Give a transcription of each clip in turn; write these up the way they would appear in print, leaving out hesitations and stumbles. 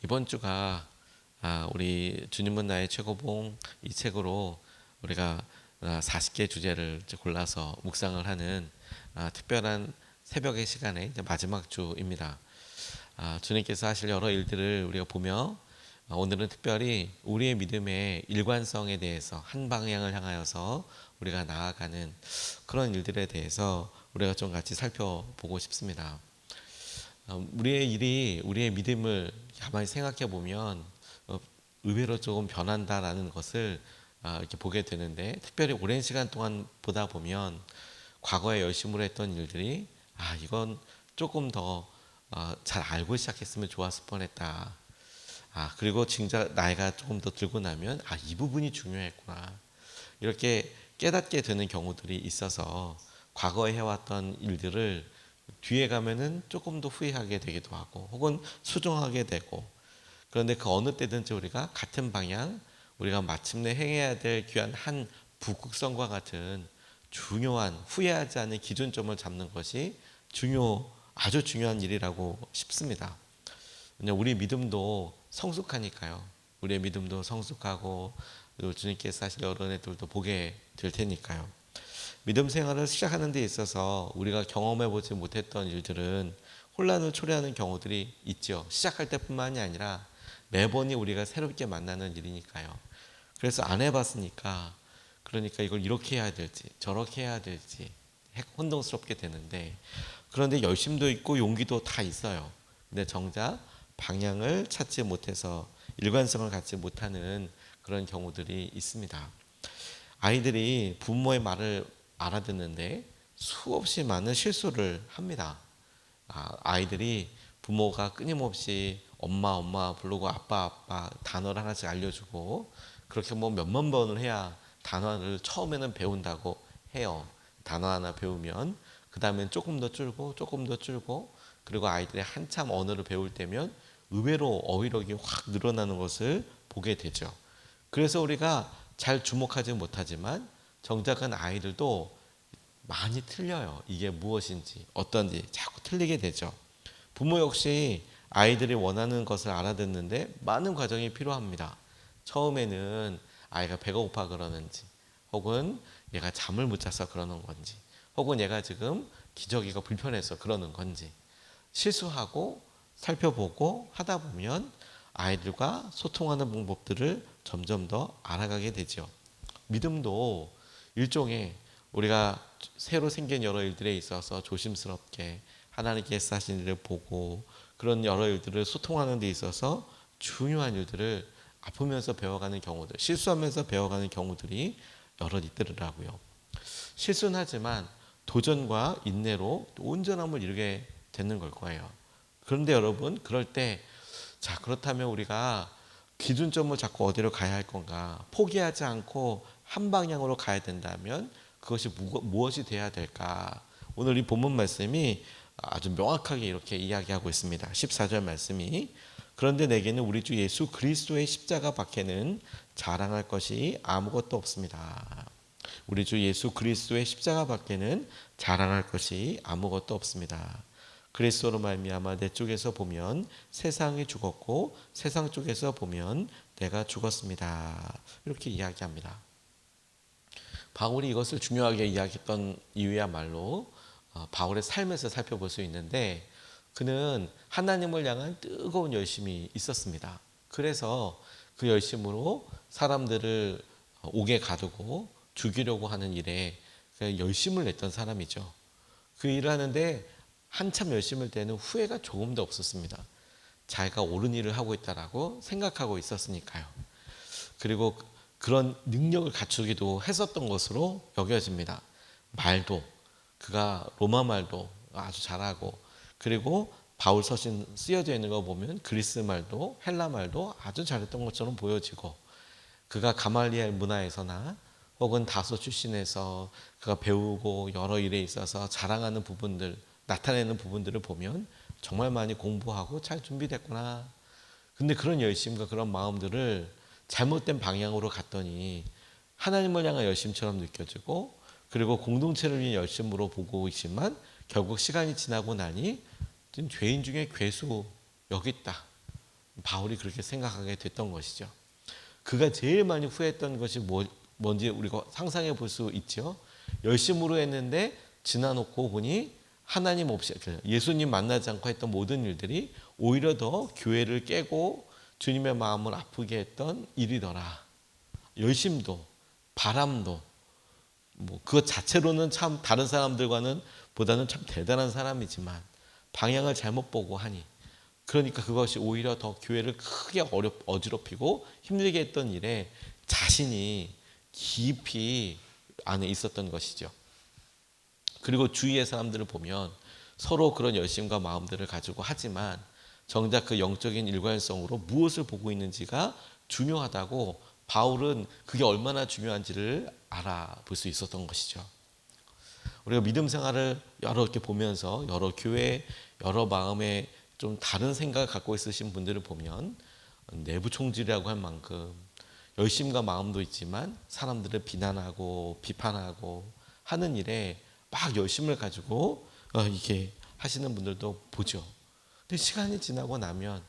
이번 주가 우리 주님은 나의 최고봉 이 책으로 우리가 40개 주제를 이제 골라서 묵상을 하는 특별한 새벽의 시간의 이제 마지막 주입니다. 주님께서 하실 여러 일들을 우리가 보며 오늘은 특별히 우리의 믿음의 일관성에 대해서 한 방향을 향하여서 우리가 나아가는 그런 일들에 대해서 우리가 좀 같이 살펴보고 싶습니다. 우리의 일이 우리의 믿음을 가만히 생각해 보면 의외로 조금 변한다라는 것을 이렇게 보게 되는데, 특별히 오랜 시간 동안 보다 보면 과거에 열심으로 했던 일들이 이건 조금 더 잘 알고 시작했으면 좋았을 뻔했다. 그리고 진짜 나이가 조금 더 들고 나면 이 부분이 중요했구나, 이렇게 깨닫게 되는 경우들이 있어서 과거에 해왔던 일들을 뒤에 가면은 조금 더 후회하게 되기도 하고 혹은 수정하게 되고, 그런데 그 어느 때든지 우리가 같은 방향, 우리가 마침내 행해야 될 귀한 한 북극성과 같은 중요한 후회하지 않는 기준점을 잡는 것이 아주 중요한 일이라고 싶습니다. 우리 믿음도 성숙하니까요. 우리의 믿음도 성숙하고 주님께서 하실 여러 애들도 보게 될 테니까요. 믿음 생활을 시작하는 데 있어서 우리가 경험해 보지 못했던 일들은 혼란을 초래하는 경우들이 있죠. 시작할 때뿐만이 아니라 매번이 우리가 새롭게 만나는 일이니까요. 그래서 안 해봤으니까, 그러니까 이걸 이렇게 해야 될지 저렇게 해야 될지 혼동스럽게 되는데, 그런데 열심도 있고 용기도 다 있어요. 근데 정작 방향을 찾지 못해서 일관성을 갖지 못하는 그런 경우들이 있습니다. 아이들이 부모의 말을 알아듣는데 수없이 많은 실수를 합니다. 아이들이 부모가 끊임없이 엄마 엄마 부르고 아빠 아빠 단어를 하나씩 알려주고, 그렇게 뭐 몇만 번을 해야 단어를 처음에는 배운다고 해요. 단어 하나 배우면 그 다음엔 조금 더 줄고 조금 더 줄고, 그리고 아이들이 한참 언어를 배울 때면 의외로 어휘력이 확 늘어나는 것을 보게 되죠. 그래서 우리가 잘 주목하지 못하지만 정작은 아이들도 많이 틀려요. 이게 무엇인지 어떤지 자꾸 틀리게 되죠. 부모 역시 아이들이 원하는 것을 알아듣는데 많은 과정이 필요합니다. 처음에는 아이가 배가 고파 그러는지, 혹은 얘가 잠을 못 자서 그러는 건지, 혹은 얘가 지금 기저귀가 불편해서 그러는 건지 실수하고 살펴보고 하다 보면 아이들과 소통하는 방법들을 점점 더 알아가게 되죠. 믿음도 일종의 우리가 새로 생긴 여러 일들에 있어서 조심스럽게 하나님께서 하신 일을 보고 그런 여러 일들을 소통하는 데 있어서 중요한 일들을 아프면서 배워가는 경우들, 실수하면서 배워가는 경우들이 여러 있더라고요. 실수는 하지만 도전과 인내로 온전함을 이루게 되는 걸 거예요. 그런데 여러분, 그럴 때 그렇다면 우리가 기준점을 잡고 어디로 가야 할 건가? 포기하지 않고 한 방향으로 가야 된다면 그것이 무엇이 돼야 될까? 오늘 이 본문 말씀이 아주 명확하게 이렇게 이야기하고 있습니다. 14절 말씀이, 그런데 내게는 우리 주 예수 그리스도의 십자가 밖에는 자랑할 것이 아무것도 없습니다. 우리 주 예수 그리스도의 십자가 밖에는 자랑할 것이 아무것도 없습니다. 그리스도로 말미암아 내 쪽에서 보면 세상이 죽었고 세상 쪽에서 보면 내가 죽었습니다. 이렇게 이야기합니다. 바울이 이것을 중요하게 이야기했던 이유야말로 바울의 삶에서 살펴볼 수 있는데, 그는 하나님을 향한 뜨거운 열심이 있었습니다. 그래서 그 열심으로 사람들을 옥에 가두고 죽이려고 하는 일에 열심을 냈던 사람이죠. 그 일을 하는데 한참 열심을 때는 후회가 조금도 없었습니다. 자기가 옳은 일을 하고 있다라고 생각하고 있었으니까요. 그리고 그런 능력을 갖추기도 했었던 것으로 여겨집니다. 말도, 그가 로마 말도 아주 잘하고, 그리고 바울 서신 쓰여져 있는 거 보면 그리스 말도 헬라 말도 아주 잘했던 것처럼 보여지고, 그가 가말리엘 문화에서나 혹은 다소 출신에서 그가 배우고 여러 일에 있어서 자랑하는 부분들, 나타내는 부분들을 보면 정말 많이 공부하고 잘 준비됐구나. 근데 그런 열심과 그런 마음들을 잘못된 방향으로 갔더니 하나님을 향한 열심처럼 느껴지고, 그리고 공동체를 위한 열심으로 보고 있지만 결국 시간이 지나고 나니 죄인 중에 괴수 여기 있다, 바울이 그렇게 생각하게 됐던 것이죠. 그가 제일 많이 후회했던 것이 뭔지 우리가 상상해 볼 수 있죠. 열심으로 했는데 지나놓고 보니 하나님 없이, 예수님 만나지 않고 했던 모든 일들이 오히려 더 교회를 깨고 주님의 마음을 아프게 했던 일이더라. 열심도 바람도 그것 자체로는 참 다른 사람들과는 보다는 참 대단한 사람이지만 방향을 잘못 보고 하니, 그러니까 그것이 오히려 더 교회를 크게 어지럽히고 힘들게 했던 일에 자신이 깊이 안에 있었던 것이죠. 그리고 주위의 사람들을 보면 서로 그런 열심과 마음들을 가지고 하지만 정작 그 영적인 일관성으로 무엇을 보고 있는지가 중요하다고 바울은 그게 얼마나 중요한지를 알아볼 수 있었던 것이죠. 우리가 믿음 생활을 여러 이렇게 보면서 여러 교회, 여러 마음에 좀 다른 생각을 갖고 있으신 분들을 보면 내부 총질이라고 할 만큼 열심과 마음도 있지만 사람들을 비난하고 비판하고 하는 일에 막 열심을 가지고 이렇게 하시는 분들도 보죠. 근데 시간이 지나고 나면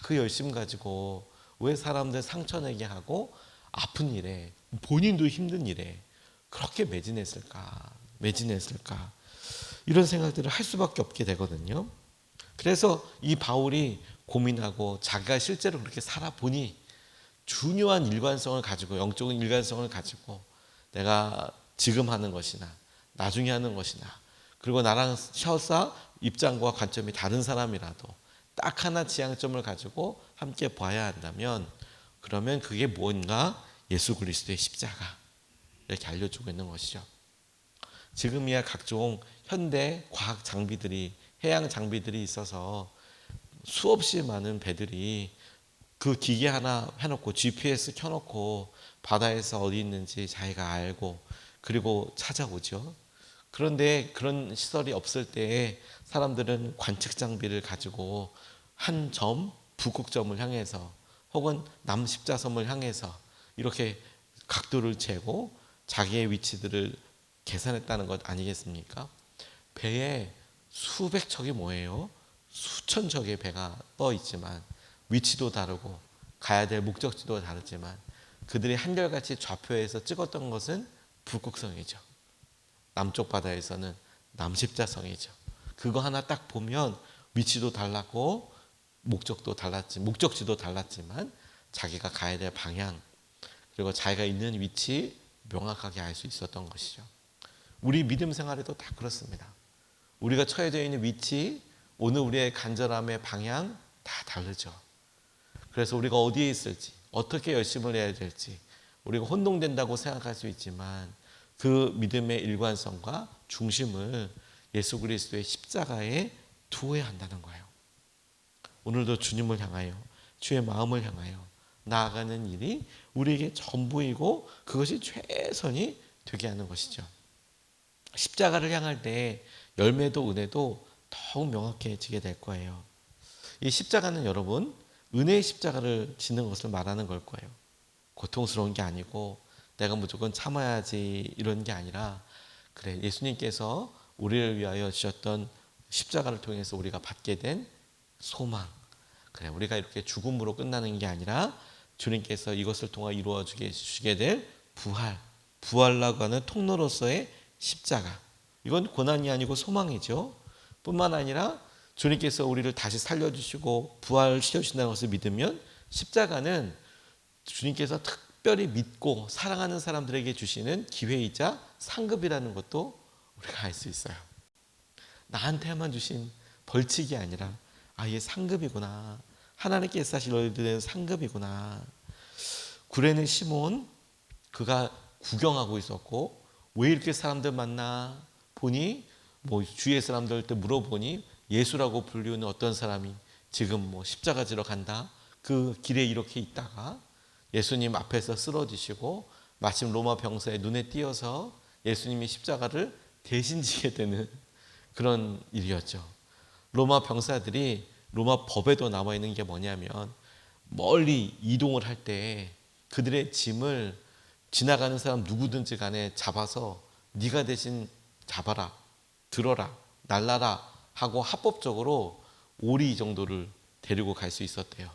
그 열심 가지고 왜 사람들 상처내게 하고 아픈 일에, 본인도 힘든 일에 그렇게 매진했을까 이런 생각들을 할 수밖에 없게 되거든요. 그래서 이 바울이 고민하고 자기가 실제로 그렇게 살아보니 중요한 일관성을 가지고, 영적인 일관성을 가지고 내가 지금 하는 것이나 나중에 하는 것이나, 그리고 나랑 설사 입장과 관점이 다른 사람이라도 딱 하나 지향점을 가지고 함께 봐야 한다면, 그러면 그게 뭔가 예수 그리스도의 십자가, 이렇게 알려주고 있는 것이죠. 지금이야 각종 현대 과학 장비들이, 해양 장비들이 있어서 수없이 많은 배들이 그 기계 하나 해놓고 GPS 켜놓고 바다에서 어디 있는지 자기가 알고 그리고 찾아오죠. 그런데 그런 시설이 없을 때에 사람들은 관측 장비를 가지고 한 점, 북극점을 향해서 혹은 남십자섬을 향해서 이렇게 각도를 재고 자기의 위치들을 계산했다는 것 아니겠습니까? 배에 수백 척이 뭐예요? 수천 척의 배가 떠 있지만 위치도 다르고 가야 될 목적지도 다르지만 그들이 한결같이 좌표에서 찍었던 것은 북극성이죠. 남쪽 바다에서는 남십자성이죠. 그거 하나 딱 보면 위치도 달랐고 목적지도 달랐지만 자기가 가야 될 방향, 그리고 자기가 있는 위치 명확하게 알 수 있었던 것이죠. 우리 믿음 생활에도 다 그렇습니다. 우리가 처해져 있는 위치, 오늘 우리의 간절함의 방향 다 다르죠. 그래서 우리가 어디에 있을지, 어떻게 열심을 해야 될지 우리가 혼동된다고 생각할 수 있지만 그 믿음의 일관성과 중심을 예수 그리스도의 십자가에 두어야 한다는 거예요. 오늘도 주님을 향하여, 주의 마음을 향하여 나아가는 일이 우리에게 전부이고 그것이 최선이 되게 하는 것이죠. 십자가를 향할 때 열매도 은혜도 더욱 명확해지게 될 거예요. 이 십자가는 여러분 은혜의 십자가를 지는 것을 말하는 걸 거예요. 고통스러운 게 아니고 내가 무조건 참아야지 이런 게 아니라, 그래, 예수님께서 우리를 위하여 주셨던 십자가를 통해서 우리가 받게 된 소망, 그래, 우리가 이렇게 죽음으로 끝나는 게 아니라 주님께서 이것을 통해 이루어 주게 될 부활라고 하는 통로로서의 십자가, 이건 고난이 아니고 소망이죠. 뿐만 아니라 주님께서 우리를 다시 살려주시고 부활시켜주신다는 것을 믿으면 십자가는 주님께서 특별히 믿고 사랑하는 사람들에게 주시는 기회이자 상급이라는 것도 우리가 알 수 있어요. 나한테만 주신 벌칙이 아니라 이게 상급이구나. 하나님께서 사실 너희들의 상급이구나. 구레네 시몬, 그가 구경하고 있었고 왜 이렇게 사람들 만나 보니 주위의 사람들한테 물어보니 예수라고 불리우는 어떤 사람이 지금 십자가 지러 간다. 그 길에 이렇게 있다가 예수님 앞에서 쓰러지시고 마침 로마 병사의 눈에 띄어서 예수님이 십자가를 대신 지게 되는 그런 일이었죠. 로마 병사들이 로마 법에도 나와 있는 게 뭐냐면 멀리 이동을 할 때 그들의 짐을 지나가는 사람 누구든지 간에 잡아서 네가 대신 잡아라, 들어라, 날라라 하고 합법적으로 오리 정도를 데리고 갈 수 있었대요.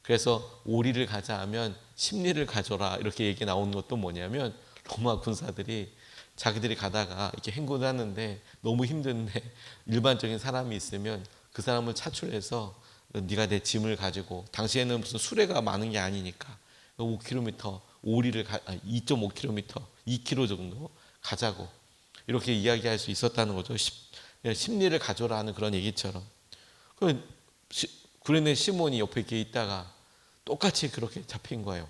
그래서 오리를 가자 하면 십리를 가져라 이렇게 얘기 나오는 것도 뭐냐면, 로마 군사들이 자기들이 가다가 이렇게 행군을 하는데 너무 힘든데 일반적인 사람이 있으면 그 사람을 차출해서 네가 내 짐을 가지고, 당시에는 무슨 수레가 많은 게 아니니까 5km 오리를 2.5km 2km 정도 가자고 이렇게 이야기할 수 있었다는 거죠. 십리를 가져라 하는 그런 얘기처럼. 구레네 시몬이 옆에 이렇게 있다가 똑같이 그렇게 잡힌 거예요.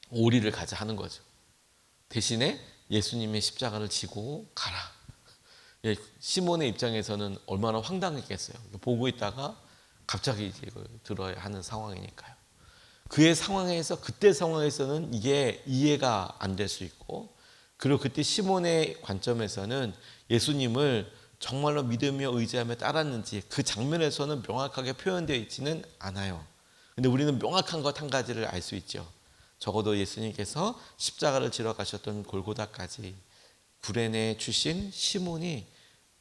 오리를 가자 하는 거죠. 대신에 예수님의 십자가를 지고 가라. 시몬의 입장에서는 얼마나 황당했겠어요. 보고 있다가 갑자기 이제 이걸 들어야 하는 상황이니까요. 그의 상황에서, 그때 상황에서는 이게 이해가 안 될 수 있고, 그리고 그때 시몬의 관점에서는 예수님을 정말로 믿으며 의지하며 따랐는지 그 장면에서는 명확하게 표현되어 있지는 않아요. 근데 우리는 명확한 것 한 가지를 알 수 있죠. 적어도 예수님께서 십자가를 지러 가셨던 골고다까지 구레네 출신 시몬이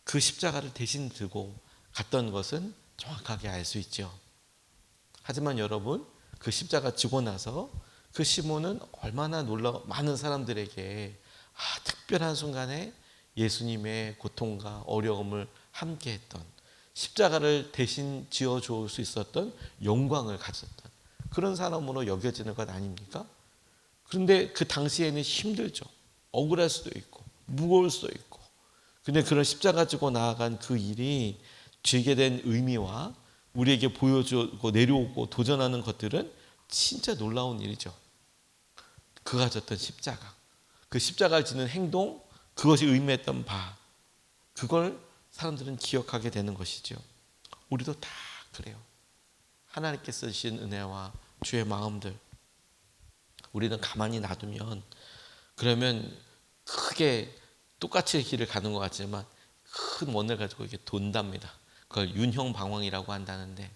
그 십자가를 대신 들고 갔던 것은 정확하게 알 수 있죠. 하지만 여러분, 그 십자가 지고 나서 그 시몬은 얼마나 많은 사람들에게 특별한 순간에 예수님의 고통과 어려움을 함께했던, 십자가를 대신 지어줄 수 있었던 영광을 가졌던 그런 사람으로 여겨지는 것 아닙니까? 그런데 그 당시에는 힘들죠. 억울할 수도 있고 무거울 수도 있고. 근데 그런 십자가 지고 나아간 그 일이 쥐게 된 의미와 우리에게 보여주고 내려오고 도전하는 것들은 진짜 놀라운 일이죠. 그가 졌던 십자가, 그 십자가를 지는 행동, 그것이 의미했던 바, 그걸 사람들은 기억하게 되는 것이죠. 우리도 다 그래요. 하나님께서 주신 은혜와 주의 마음들, 우리는 가만히 놔두면, 그러면 크게 똑같이 길을 가는 것 같지만 큰 원을 가지고 이렇게 돈답니다. 그걸 윤형방황이라고 한다는데,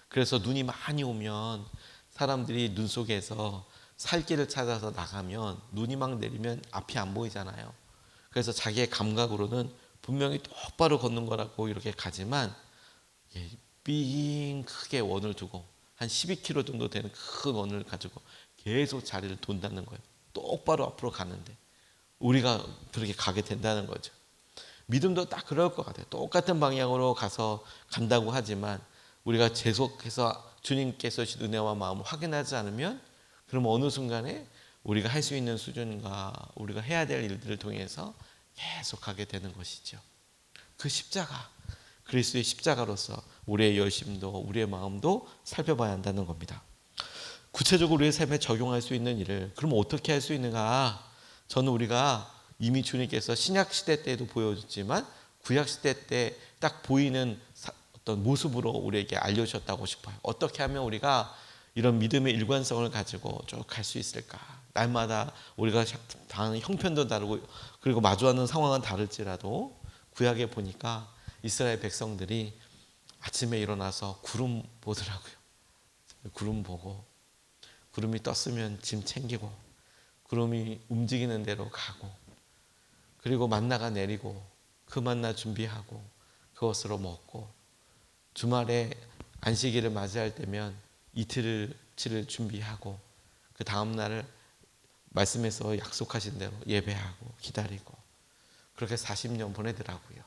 그래서 눈이 많이 오면 사람들이 눈 속에서 살 길을 찾아서 나가면 눈이 막 내리면 앞이 안 보이잖아요. 그래서 자기의 감각으로는 분명히 똑바로 걷는 거라고 이렇게 가지만, 삥 크게 원을 두고 한 12km 정도 되는 큰 원을 가지고 계속 자리를 돈다는 거예요. 똑바로 앞으로 가는데 우리가 그렇게 가게 된다는 거죠. 믿음도 딱 그럴 것 같아요. 똑같은 방향으로 가서 간다고 하지만 우리가 계속해서 주님께서 주신 은혜와 마음을 확인하지 않으면, 그럼 어느 순간에 우리가 할 수 있는 수준과 우리가 해야 될 일들을 통해서 계속하게 되는 것이죠. 그 십자가, 그리스도의 십자가로서 우리의 열심도 우리의 마음도 살펴봐야 한다는 겁니다. 구체적으로 우리의 삶에 적용할 수 있는 일을 그럼 어떻게 할 수 있는가? 저는 우리가 이미 주님께서 신약 시대 때도 보여줬지만 구약 시대 때 딱 보이는 어떤 모습으로 우리에게 알려주셨다고 싶어요. 어떻게 하면 우리가 이런 믿음의 일관성을 가지고 쭉 갈 수 있을까? 날마다 우리가 당하는 형편도 다르고 그리고 마주하는 상황은 다를지라도 구약에 보니까 이스라엘 백성들이 아침에 일어나서 구름 보더라고요. 구름 보고, 구름이 떴으면 짐 챙기고, 구름이 움직이는 대로 가고, 그리고 만나가 내리고 그 만나 준비하고 그것으로 먹고, 주말에 안식일을 맞이할 때면 이틀치를 준비하고 그 다음 날을 말씀에서 약속하신 대로 예배하고 기다리고, 그렇게 40년 보내더라고요.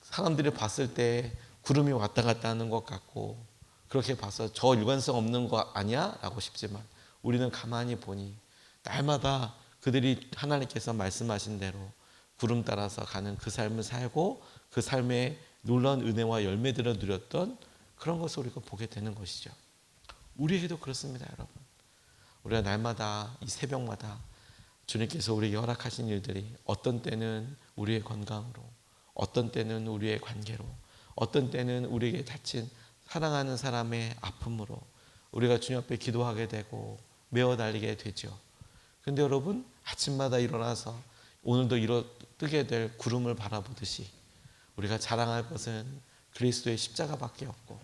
사람들이 봤을 때 구름이 왔다 갔다 하는 것 같고 그렇게 봐서 저 일관성 없는 거 아니야? 라고 싶지만 우리는 가만히 보니 날마다 그들이 하나님께서 말씀하신 대로 구름 따라서 가는 그 삶을 살고 그 삶에 놀라운 은혜와 열매들을 누렸던 그런 것을 우리가 보게 되는 것이죠. 우리에게도 그렇습니다, 여러분. 우리가 날마다 이 새벽마다 주님께서 우리에게 허락하신 일들이 어떤 때는 우리의 건강으로, 어떤 때는 우리의 관계로, 어떤 때는 우리에게 다친 사랑하는 사람의 아픔으로 우리가 주님 앞에 기도하게 되고 메어 달리게 되죠. 그런데 여러분, 아침마다 일어나서 오늘도 뜨게 될 구름을 바라보듯이 우리가 자랑할 것은 그리스도의 십자가밖에 없고,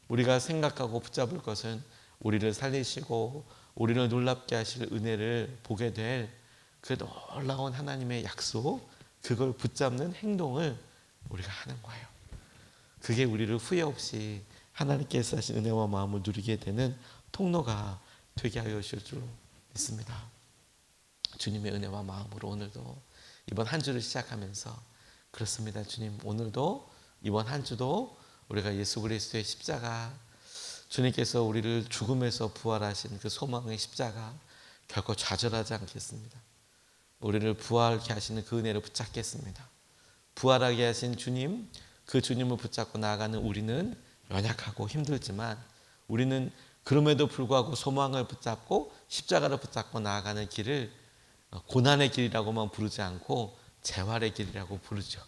우리가 생각하고 붙잡을 것은 우리를 살리시고 우리를 놀랍게 하실 은혜를 보게 될 그 놀라운 하나님의 약속, 그걸 붙잡는 행동을 우리가 하는 거예요. 그게 우리를 후회 없이 하나님께서 하신 은혜와 마음을 누리게 되는 통로가 되게 하여 주실 줄 믿습니다. 주님의 은혜와 마음으로 오늘도 이번 한 주를 시작하면서 그렇습니다. 주님, 오늘도 이번 한 주도 우리가 예수 그리스도의 십자가, 주님께서 우리를 죽음에서 부활하신 그 소망의 십자가 결코 좌절하지 않겠습니다. 우리를 부활케 하시는 그 은혜를 붙잡겠습니다. 부활하게 하신 주님, 그 주님을 붙잡고 나아가는 우리는 연약하고 힘들지만 우리는 그럼에도 불구하고 소망을 붙잡고 십자가를 붙잡고 나아가는 길을 고난의 길이라고만 부르지 않고 재활의 길이라고 부르죠.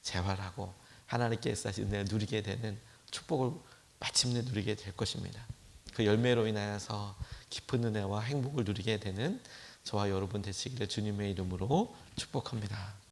재활하고 하나님께서 하신 은혜를 누리게 되는 축복을 마침내 누리게 될 것입니다. 그 열매로 인하여서 깊은 은혜와 행복을 누리게 되는 저와 여러분 되시기를 주님의 이름으로 축복합니다.